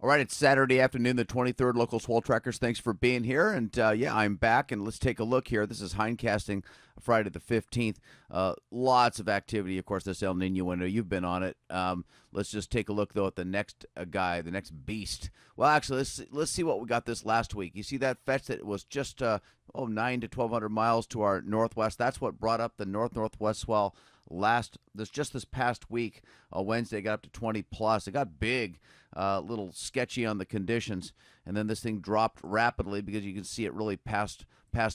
All right, it's Saturday afternoon, the 23rd. Local Swell Trackers, thanks for being here. And yeah, I'm back, and let's take a look here. This is hindcasting Friday the 15th. Lots of activity, of course, this El Nino window. You've been on it. Let's just take a look, though, at the next guy, the next beast. Well, actually, let's see what we got this last week. You see that fetch that was just 9 to 1,200 miles to our northwest. That's what brought up the north-northwest swell this past week. Wednesday got up to 20 plus. It got big, a little sketchy on the conditions, and then this thing dropped rapidly because you can see it really passed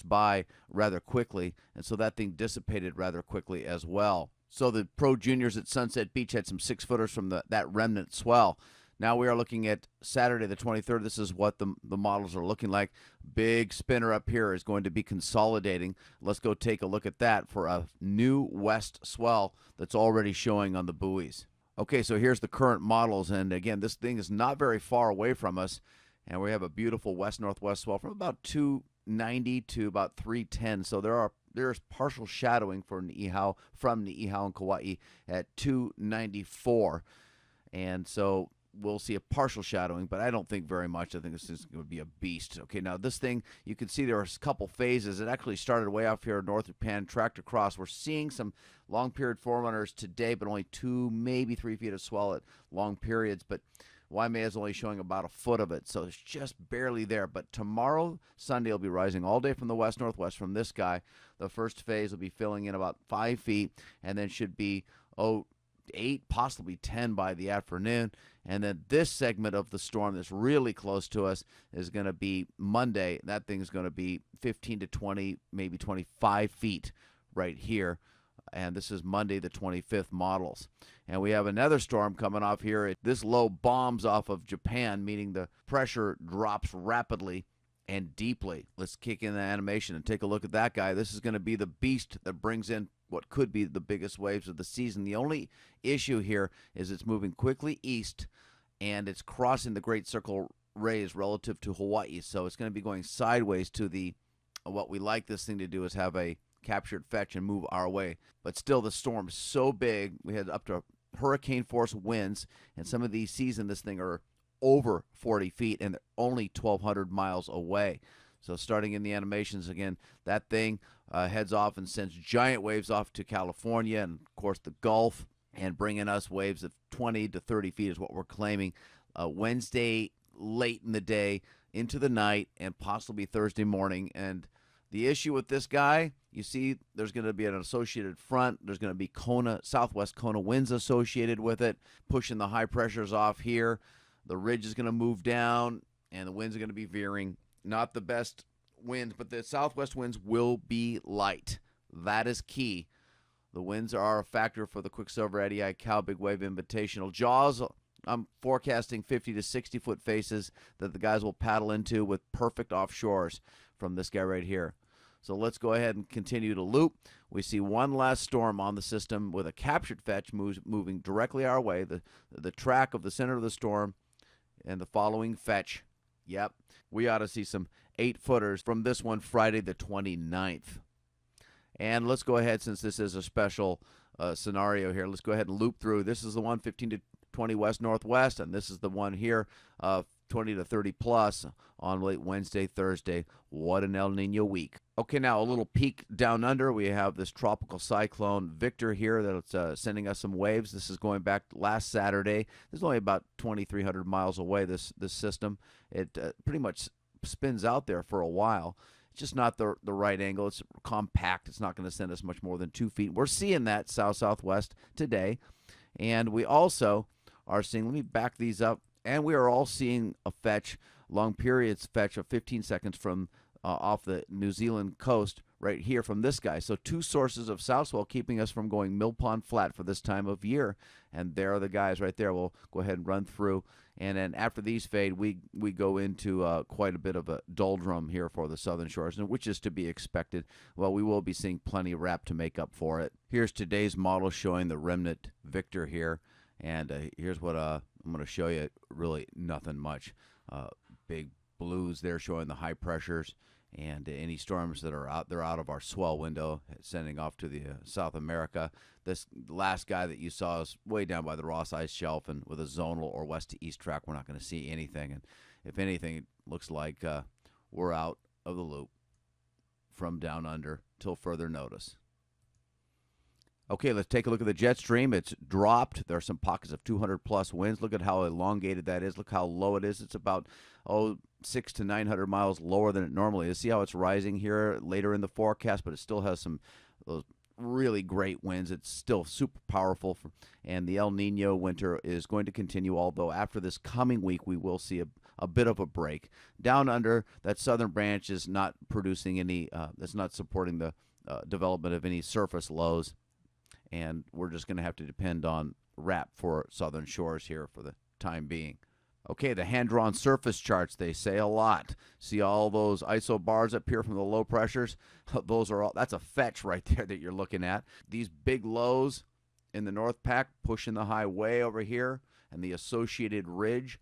by rather quickly, and so that thing dissipated rather quickly as well. So the pro juniors at Sunset Beach had some 6-footers from that remnant swell. Now we are looking at Saturday the 23rd. This is what the models are looking like. Big spinner up here is going to be consolidating. Let's go take a look at that for a new west swell that's already showing on the buoys. Okay, so here's the current models, and again, this thing is not very far away from us, and we have a beautiful west-northwest swell from about 290 to about 310. So there's partial shadowing for Niihau from Niihau and Kauai at 294, and so we'll see a partial shadowing, but I don't think very much. I think this is going to be a beast. Okay, now this thing, you can see there are a couple phases. It actually started way off here north of Japan, tracked across. We're seeing some long period forerunners today, but only 2, maybe 3 feet of swell at long periods. But Waimea is only showing about a foot of it, so it's just barely there. But tomorrow, Sunday, will be rising all day from the west-northwest from this guy. The first phase will be filling in about 5 feet, and then should be, 8, possibly 10 by the afternoon. And then this segment of the storm that's really close to us is going to be Monday. That thing's going to be 15 to 20, maybe 25 feet right here. And this is Monday the 25th models. And we have another storm coming off here. This low bombs off of Japan, meaning the pressure drops rapidly and deeply. Let's kick in the animation and take a look at that guy. This is going to be the beast that brings in what could be the biggest waves of the season. The only issue here is it's moving quickly east, and it's crossing the Great Circle rays relative to Hawaii. So it's going to be going sideways to what we like this thing to do is have a captured fetch and move our way. But still, the storm is so big. We had up to hurricane force winds, and some of these seas in this thing are over 40 feet, and they're only 1,200 miles away. So starting in the animations again, that thing heads off and sends giant waves off to California and, of course, the Gulf, and bringing us waves of 20 to 30 feet is what we're claiming Wednesday late in the day into the night and possibly Thursday morning. And the issue with this guy, you see there's going to be an associated front. There's going to be southwest Kona winds associated with it, pushing the high pressures off here. The ridge is going to move down, and the winds are going to be veering. Not the best winds, but the southwest winds will be light. That is key. The winds are a factor for the Quicksilver Eddie Aikau Big Wave Invitational. Jaws, I'm forecasting 50 to 60-foot faces that the guys will paddle into with perfect offshores from this guy right here. So let's go ahead and continue to loop. We see one last storm on the system with a captured fetch moving directly our way. The track of the center of the storm and the following fetch. Yep, we ought to see some 8-footers from this one Friday the 29th. And let's go ahead, since this is a special scenario here, let's go ahead and loop through. This is the one 15 to 20 west-northwest, and this is the one here 20 to 30 plus on late Wednesday, Thursday. What an El Nino week. Okay, now a little peek down under. We have this tropical cyclone Victor here that's sending us some waves. This is going back last Saturday. This is only about 2,300 miles away, this system. It pretty much spins out there for a while. It's just not the right angle. It's compact. It's not going to send us much more than 2 feet. We're seeing that south-southwest today. And we also are seeing, let me back these up, and we are all seeing a fetch, long periods fetch of 15 seconds from off the New Zealand coast right here from this guy. So 2 sources of south swell keeping us from going Mill Pond flat for this time of year. And there are the guys right there. We'll go ahead and run through. And then after these fade, we go into quite a bit of a doldrum here for the southern shores, which is to be expected. Well, we will be seeing plenty of wrap to make up for it. Here's today's model showing the remnant Victor here. And here's what I'm going to show you. Really nothing much. Big blues there showing the high pressures. And any storms that are out, they're out of our swell window, sending off to the South America. This last guy that you saw is way down by the Ross Ice Shelf, and with a zonal or west to east track, we're not going to see anything. And if anything, it looks like we're out of the loop from down under till further notice. Okay, let's take a look at the jet stream. It's dropped. There are some pockets of 200-plus winds. Look at how elongated that is. Look how low it is. It's about, 600 to 900 miles lower than it normally is. See how it's rising here later in the forecast, but it still has some those really great winds. It's still super powerful, and the El Nino winter is going to continue, although after this coming week we will see a bit of a break. Down under, that southern branch is not producing any, that's not supporting the development of any surface lows. And we're just going to have to depend on RAP for southern shores here for the time being. Okay, the hand-drawn surface charts, they say a lot. See all those ISO bars up here from the low pressures? Those are all, that's a fetch right there that you're looking at. These big lows in the North Pac pushing the high way over here, and the associated ridge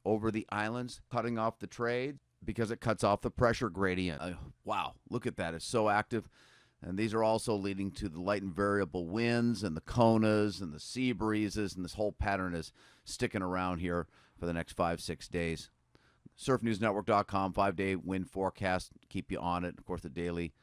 over the islands, cutting off the trade because it cuts off the pressure gradient. Wow, look at that. It's so active. And these are also leading to the light and variable winds and the Konas and the sea breezes, and this whole pattern is sticking around here for the next 5-6 days. SurfNewsNetwork.com, 5-day wind forecast, keep you on it. Of course, the daily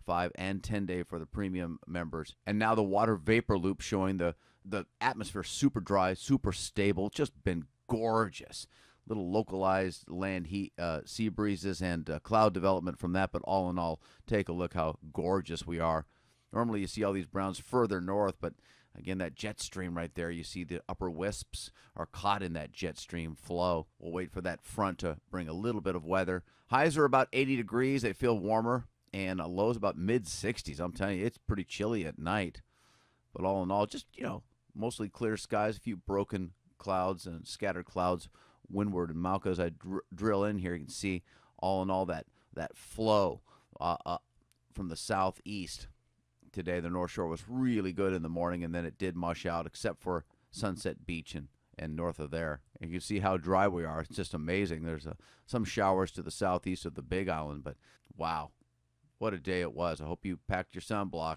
5 and 10-day for the premium members. And now the water vapor loop showing the atmosphere super dry, super stable, just been gorgeous. Little localized land heat, sea breezes, and cloud development from that. But all in all, take a look how gorgeous we are. Normally you see all these browns further north, but again, that jet stream right there, you see the upper wisps are caught in that jet stream flow. We'll wait for that front to bring a little bit of weather. Highs are about 80 degrees. They feel warmer, and lows about mid-60s. I'm telling you, it's pretty chilly at night. But all in all, just, mostly clear skies, a few broken clouds and scattered clouds windward and Malco. As I drill in here, you can see all in all that flow from the southeast. Today the North Shore was really good in the morning, and then it did mush out except for Sunset Beach and north of there. And you can see how dry we are. It's just amazing. There's some showers to the southeast of the Big Island, but wow, what a day it was. I hope you packed your sunblock.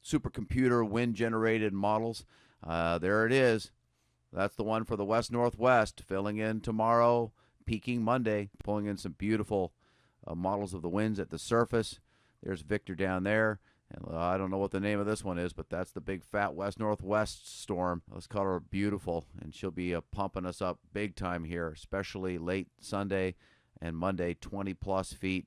Supercomputer wind generated models. There it is. That's the one for the west-northwest, filling in tomorrow, peaking Monday, pulling in some beautiful models of the winds at the surface. There's Victor down there. And I don't know what the name of this one is, but that's the big fat west-northwest storm. Let's call her beautiful, and she'll be pumping us up big time here, especially late Sunday and Monday, 20-plus feet.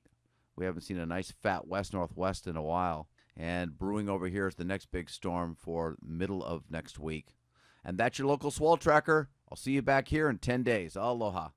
We haven't seen a nice fat west-northwest in a while. And brewing over here is the next big storm for middle of next week. And that's your local swell tracker. I'll see you back here in 10 days. Aloha.